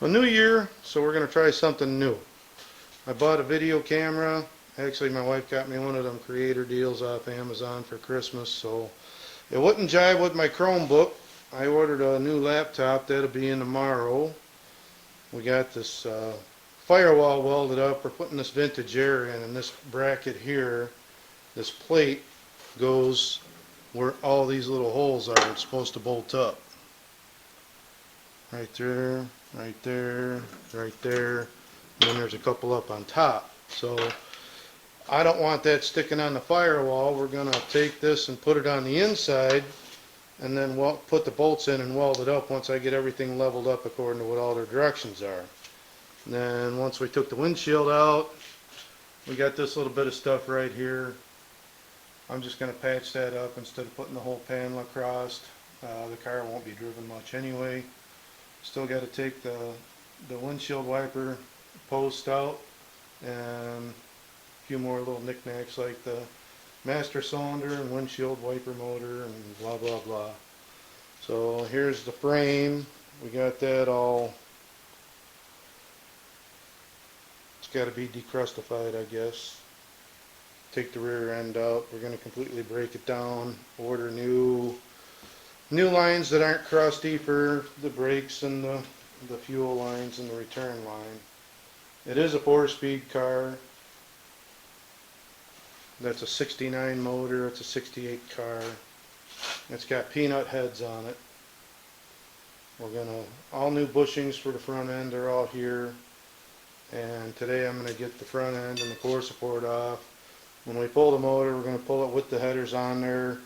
A new year, so we're going to try something new. I bought a video camera. Actually, my wife got me one of them creator deals off Amazon for Christmas, so it wouldn't jive with my Chromebook. I ordered a new laptop. That'll be in tomorrow. We got this firewall welded up. We're putting this vintage air in, and this bracket here, this plate, goes where all these little holes are. It's supposed to bolt up. Right there, right there, right there, and then there's a couple up on top. So I don't want that sticking on the firewall. We're going to take this and put it on the inside, and then put the bolts in and weld it up once I get everything leveled up according to what all their directions are. And then once we took the windshield out, we got this little bit of stuff right here. I'm just going to patch that up instead of putting the whole panel across. The car won't be driven much anyway. Still got to take the windshield wiper post out and a few more little knickknacks like the master cylinder and windshield wiper motor and blah blah blah. So here's the frame. We got that all. It's got to be decrustified, I guess. Take the rear end out. We're going to completely break it down. Order new lines that aren't crusty for the brakes and the fuel lines and the return line. It is a 4-speed car. That's a 69 motor. It's a 68 car. It's got peanut heads on it. We're gonna, all new bushings for the front end are all here. And today I'm gonna get the front end and the core support off. When we pull the motor, we're gonna pull it with the headers on there.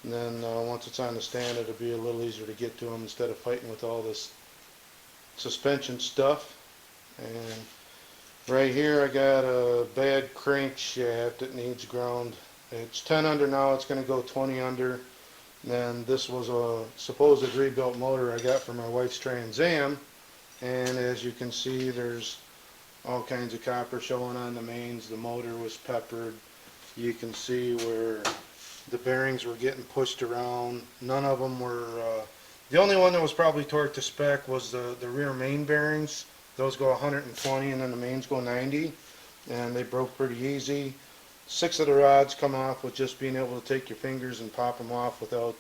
And then once it's on the stand, it'll be a little easier to get to them instead of fighting with all this suspension stuff. And right here I got a bad crankshaft that needs ground. It's 10 under now, it's going to go 20 under. And this was a supposed rebuilt motor I got for my wife's Trans Am. And as you can see, there's all kinds of copper showing on the mains. The motor was peppered. You can see where the bearings were getting pushed around. None of them were, the only one that was probably torqued to spec was the rear main bearings. Those go 120 and then the mains go 90, and they broke pretty easy. 6 of the rods come off with just being able to take your fingers and pop them off without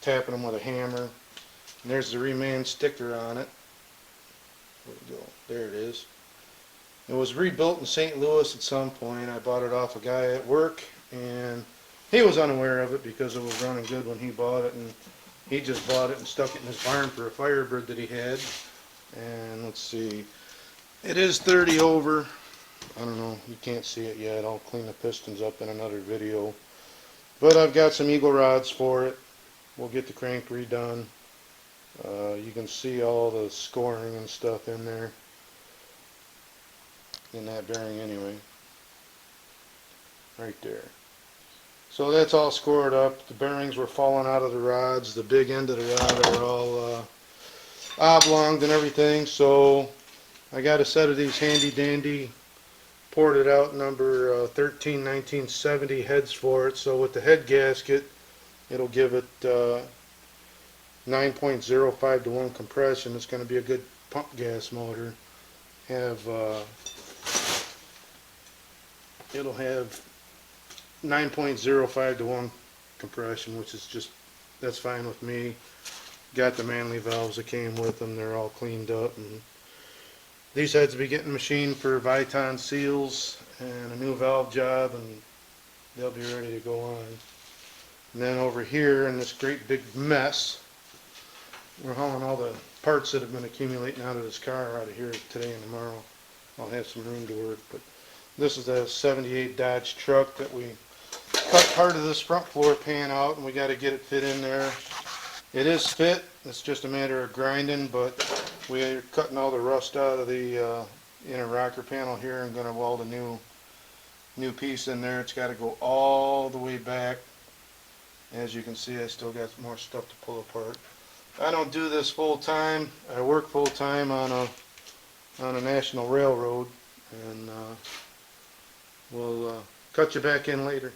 tapping them with a hammer. And there's the reman sticker on it. Where'd it go? There it is. It was rebuilt in St. Louis at some point. I bought it off a guy at work, and he was unaware of it because it was running good when he bought it, and he just bought it and stuck it in his barn for a Firebird that he had. And let's see, it is 30 over. I don't know, you can't see it yet. I'll clean the pistons up in another video. But I've got some eagle rods for it. We'll get the crank redone. You can see all the scoring and stuff in there. In that bearing anyway. Right there. So that's all scored up. The bearings were falling out of the rods. The big end of the rod are all oblonged and everything. So I got a set of these handy dandy ported out number 13 1970 heads for it. So with the head gasket, it'll give it 9.05 to 1 compression. It's going to be a good pump gas motor. It'll have 9.05 to 1 compression, which is just, that's fine with me. Got the Manley valves that came with them. They're all cleaned up. And these heads will be getting machined for Viton seals and a new valve job, and they'll be ready to go on. And then over here in this great big mess, we're hauling all the parts that have been accumulating out of this car out of here today and tomorrow. I'll have some room to work. But this is a 78 Dodge Truck that we cut part of this front floor pan out, and we got to get it fit in there. It is fit. It's just a matter of grinding, but we're cutting all the rust out of the inner rocker panel here and going to weld a new piece in there. It's got to go all the way back. As you can see, I still got more stuff to pull apart. I don't do this full time. I work full time on a national railroad, and we'll cut you back in later.